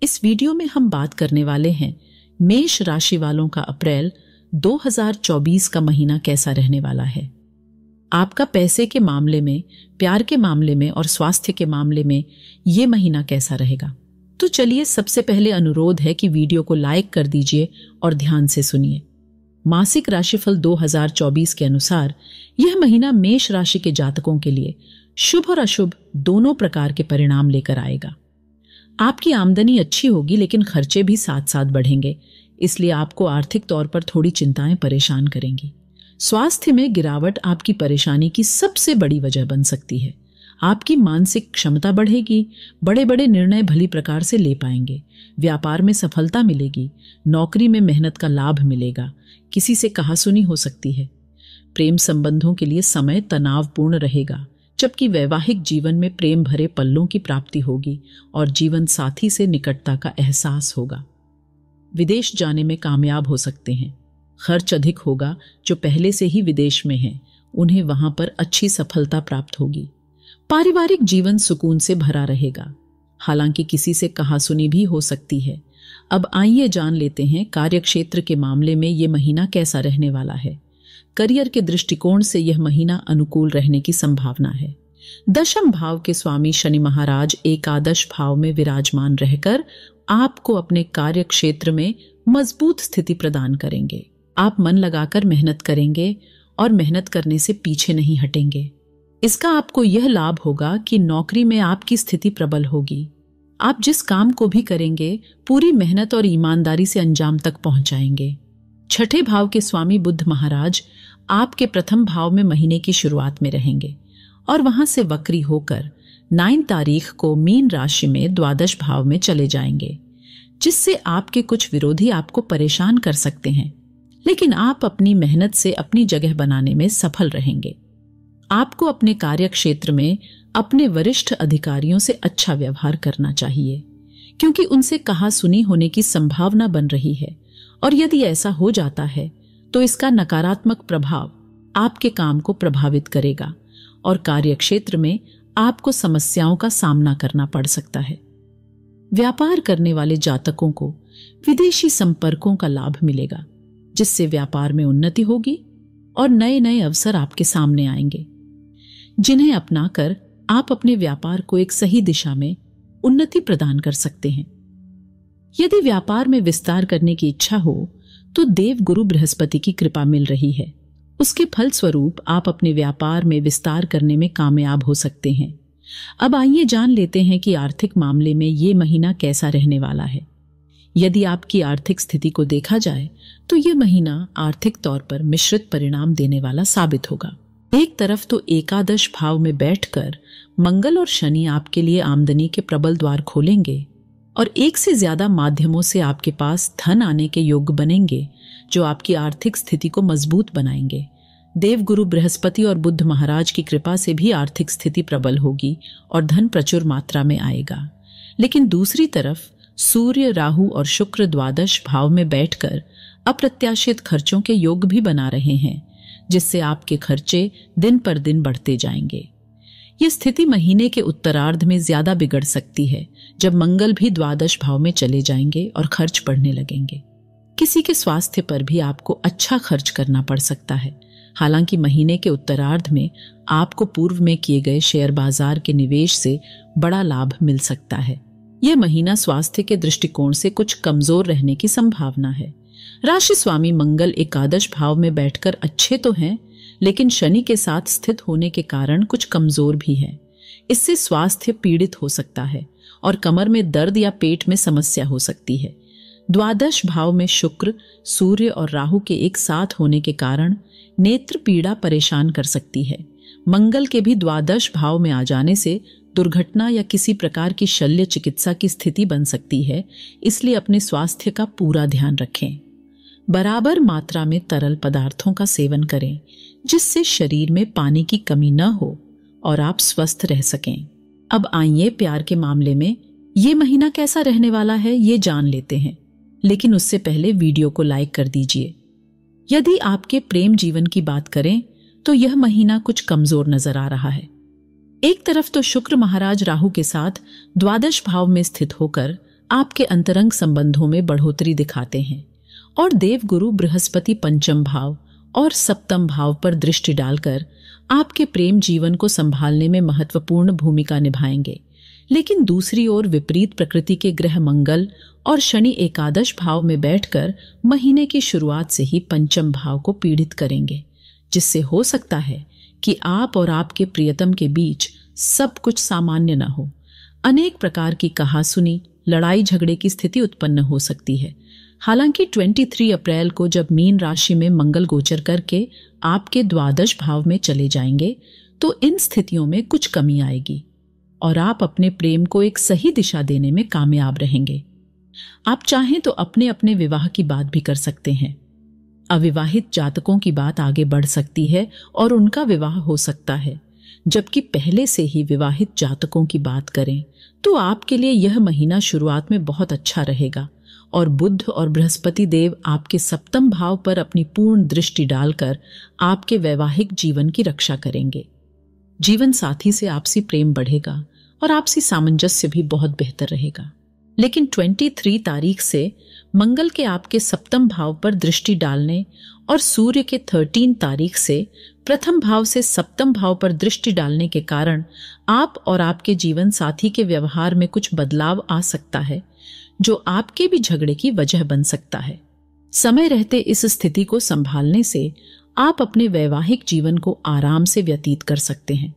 इस वीडियो में हम बात करने वाले हैं मेष राशि वालों का अप्रैल 2024 का महीना कैसा रहने वाला है। आपका पैसे के मामले में, प्यार के मामले में और स्वास्थ्य के मामले में ये महीना कैसा रहेगा। तो चलिए, सबसे पहले अनुरोध है कि वीडियो को लाइक कर दीजिए और ध्यान से सुनिए। मासिक राशिफल 2024 के अनुसार यह महीना मेष राशि के जातकों के लिए शुभ और अशुभ दोनों प्रकार के परिणाम लेकर आएगा। आपकी आमदनी अच्छी होगी, लेकिन खर्चे भी साथ साथ बढ़ेंगे, इसलिए आपको आर्थिक तौर पर थोड़ी चिंताएं परेशान करेंगी। स्वास्थ्य में गिरावट आपकी परेशानी की सबसे बड़ी वजह बन सकती है। आपकी मानसिक क्षमता बढ़ेगी, बड़े बड़े निर्णय भली प्रकार से ले पाएंगे, व्यापार में सफलता मिलेगी, नौकरी में मेहनत का लाभ मिलेगा, किसी से कहासुनी हो सकती है। प्रेम संबंधों के लिए समय तनावपूर्ण रहेगा, जबकि वैवाहिक जीवन में प्रेम भरे पलों की प्राप्ति होगी और जीवन साथी से निकटता का एहसास होगा। विदेश जाने में कामयाब हो सकते हैं। खर्च अधिक होगा। जो पहले से ही विदेश में हैं, उन्हें वहां पर अच्छी सफलता प्राप्त होगी। पारिवारिक जीवन सुकून से भरा रहेगा, हालांकि किसी से कहासुनी भी हो सकती है। अब आइए जान लेते हैं कार्यक्षेत्र के मामले में ये महीना कैसा रहने वाला है। करियर के दृष्टिकोण से यह महीना अनुकूल रहने की संभावना है। दशम भाव के स्वामी शनि महाराज एकादश भाव में विराजमान रहकर आपको अपने कार्य क्षेत्र में मजबूत स्थिति प्रदान करेंगे। आप मन लगाकर मेहनत करेंगे और मेहनत करने से पीछे नहीं हटेंगे। इसका आपको यह लाभ होगा कि नौकरी में आपकी स्थिति प्रबल होगी। आप जिस काम को भी करेंगे पूरी मेहनत और ईमानदारी से अंजाम तक पहुंचाएंगे। छठे भाव के स्वामी बुध महाराज आपके प्रथम भाव में महीने की शुरुआत में रहेंगे और वहां से वक्री होकर 9 तारीख को मीन राशि में द्वादश भाव में चले जाएंगे, जिससे आपके कुछ विरोधी आपको परेशान कर सकते हैं, लेकिन आप अपनी मेहनत से अपनी जगह बनाने में सफल रहेंगे। आपको अपने कार्य क्षेत्र में अपने वरिष्ठ अधिकारियों से अच्छा व्यवहार करना चाहिए, क्योंकि उनसे कहासुनी होने की संभावना बन रही है, और यदि ऐसा हो जाता है तो इसका नकारात्मक प्रभाव आपके काम को प्रभावित करेगा और कार्यक्षेत्र में आपको समस्याओं का सामना करना पड़ सकता है। व्यापार करने वाले जातकों को विदेशी संपर्कों का लाभ मिलेगा, जिससे व्यापार में उन्नति होगी और नए नए अवसर आपके सामने आएंगे, जिन्हें अपनाकर आप अपने व्यापार को एक सही दिशा में उन्नति प्रदान कर सकते हैं। यदि व्यापार में विस्तार करने की इच्छा हो तो देव गुरु बृहस्पति की कृपा मिल रही है। उसके फलस्वरूप आप अपने व्यापार में विस्तार करने में कामयाब हो सकते हैं। अब आइए जान लेते हैं कि आर्थिक मामले में ये महीना कैसा रहने वाला है। यदि आपकी आर्थिक स्थिति को देखा जाए तो यह महीना आर्थिक तौर पर मिश्रित परिणाम देने वाला साबित होगा। एक तरफ तो एकादश भाव में बैठकर मंगल और शनि आपके लिए आमदनी के प्रबल द्वार खोलेंगे और एक से ज्यादा माध्यमों से आपके पास धन आने के योग बनेंगे, जो आपकी आर्थिक स्थिति को मजबूत बनाएंगे। देवगुरु बृहस्पति और बुध महाराज की कृपा से भी आर्थिक स्थिति प्रबल होगी और धन प्रचुर मात्रा में आएगा। लेकिन दूसरी तरफ सूर्य, राहु और शुक्र द्वादश भाव में बैठकर अप्रत्याशित खर्चों के योग भी बना रहे हैं, जिससे आपके खर्चे दिन पर दिन बढ़ते जाएंगे। ये स्थिति महीने के उत्तरार्ध में ज्यादा बिगड़ सकती है, जब मंगल भी द्वादश भाव में चले जाएंगे और खर्च बढ़ने लगेंगे। किसी के स्वास्थ्य पर भी आपको अच्छा खर्च करना पड़ सकता है। हालांकि महीने के उत्तरार्ध में आपको पूर्व में किए गए शेयर बाजार के निवेश से बड़ा लाभ मिल सकता है। यह महीना स्वास्थ्य के दृष्टिकोण से कुछ कमजोर रहने की संभावना है। राशि स्वामी मंगल एकादश भाव में बैठकर अच्छे तो हैं, लेकिन शनि के साथ स्थित होने के कारण कुछ कमजोर भी है। इससे स्वास्थ्य पीड़ित हो सकता है और कमर में दर्द या पेट में समस्या हो सकती है। द्वादश भाव में शुक्र, सूर्य और राहु के एक साथ होने के कारण नेत्र पीड़ा परेशान कर सकती है। मंगल के भी द्वादश भाव में आ जाने से दुर्घटना या किसी प्रकार की शल्य चिकित्सा की स्थिति बन सकती है, इसलिए अपने स्वास्थ्य का पूरा ध्यान रखें। बराबर मात्रा में तरल पदार्थों का सेवन करें, जिससे शरीर में पानी की कमी न हो और आप स्वस्थ रह सकें। अब आइए प्यार के मामले में ये महीना कैसा रहने वाला है ये जान लेते हैं, लेकिन उससे पहले वीडियो को लाइक कर दीजिए। यदि आपके प्रेम जीवन की बात करें तो यह महीना कुछ कमजोर नजर आ रहा है। एक तरफ तो शुक्र महाराज राहु के साथ द्वादश भाव में स्थित होकर आपके अंतरंग संबंधों में बढ़ोतरी दिखाते हैं और देवगुरु बृहस्पति पंचम भाव और सप्तम भाव पर दृष्टि डालकर आपके प्रेम जीवन को संभालने में महत्वपूर्ण भूमिका निभाएंगे। लेकिन दूसरी ओर विपरीत प्रकृति के ग्रह मंगल और शनि एकादश भाव में बैठकर महीने की शुरुआत से ही पंचम भाव को पीड़ित करेंगे, जिससे हो सकता है कि आप और आपके प्रियतम के बीच सब कुछ सामान्य न हो। अनेक प्रकार की कहासुनी, लड़ाई झगड़े की स्थिति उत्पन्न हो सकती है। हालांकि 23 अप्रैल को जब मीन राशि में मंगल गोचर करके आपके द्वादश भाव में चले जाएंगे तो इन स्थितियों में कुछ कमी आएगी और आप अपने प्रेम को एक सही दिशा देने में कामयाब रहेंगे। आप चाहें तो अपने अपने विवाह की बात भी कर सकते हैं। अविवाहित जातकों की बात आगे बढ़ सकती है और उनका विवाह हो सकता है, जबकि पहले से ही विवाहित जातकों की बात करें तो आपके लिए यह महीना शुरुआत में बहुत अच्छा रहेगा और बुध और बृहस्पति देव आपके सप्तम भाव पर अपनी पूर्ण दृष्टि डालकर आपके वैवाहिक जीवन की रक्षा करेंगे। जीवन साथी से आपसी प्रेम बढ़ेगा और आपसी सामंजस्य भी बहुत बेहतर रहेगा। लेकिन 23 तारीख से मंगल के आपके सप्तम भाव पर दृष्टि डालने और सूर्य के 13 तारीख से प्रथम भाव से सप्तम भाव पर दृष्टि डालने के कारण आप और आपके जीवन साथी के व्यवहार में कुछ बदलाव आ सकता है, जो आपके भी झगड़े की वजह बन सकता है। समय रहते इस स्थिति को संभालने से आप अपने वैवाहिक जीवन को आराम से व्यतीत कर सकते हैं।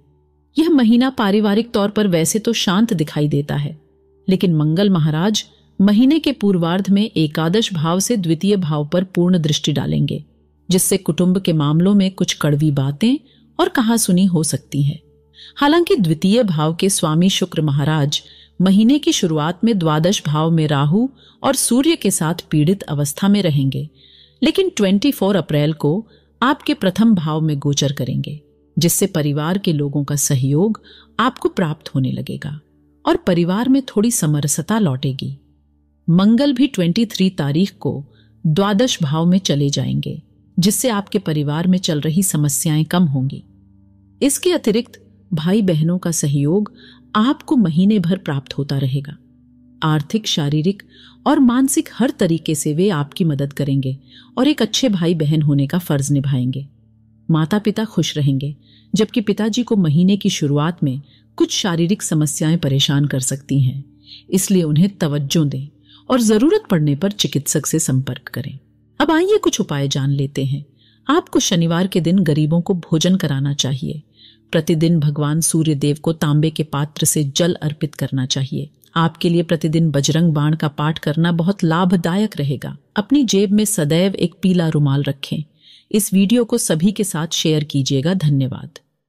यह महीना पारिवारिक तौर पर वैसे तो शांत दिखाई देता है, लेकिन मंगल महाराज महीने के पूर्वार्ध में एकादश भाव से द्वितीय भाव पर पूर्ण दृष्टि डालेंगे, जिससे कुटुंब के मामलों में कुछ कड़वी बातें और कहासुनी हो सकती है। हालांकि द्वितीय भाव के स्वामी शुक्र महाराज महीने की शुरुआत में द्वादश भाव में राहु और सूर्य के साथ पीड़ित अवस्था में रहेंगे, लेकिन 24 अप्रैल को आपके प्रथम भाव में गोचर करेंगे, जिससे परिवार के लोगों का सहयोग आपको प्राप्त होने लगेगा और परिवार में थोड़ी समरसता लौटेगी। मंगल भी 23 तारीख को द्वादश भाव में चले जाएंगे, जिससे आपके परिवार में चल रही समस्याएं कम होंगी। इसके अतिरिक्त भाई बहनों का सहयोग आपको महीने भर प्राप्त होता रहेगा। आर्थिक, शारीरिक और मानसिक हर तरीके से वे आपकी मदद करेंगे और एक अच्छे भाई बहन होने का फर्ज निभाएंगे। माता पिता खुश रहेंगे, जबकि पिताजी को महीने की शुरुआत में कुछ शारीरिक समस्याएं परेशान कर सकती हैं, इसलिए उन्हें तवज्जो दें और जरूरत पड़ने पर चिकित्सक से संपर्क करें। अब आइए कुछ उपाय जान लेते हैं। आपको शनिवार के दिन गरीबों को भोजन कराना चाहिए। प्रतिदिन भगवान सूर्य देव को तांबे के पात्र से जल अर्पित करना चाहिए। आपके लिए प्रतिदिन बजरंग बाण का पाठ करना बहुत लाभदायक रहेगा। अपनी जेब में सदैव एक पीला रुमाल रखें। इस वीडियो को सभी के साथ शेयर कीजिएगा। धन्यवाद।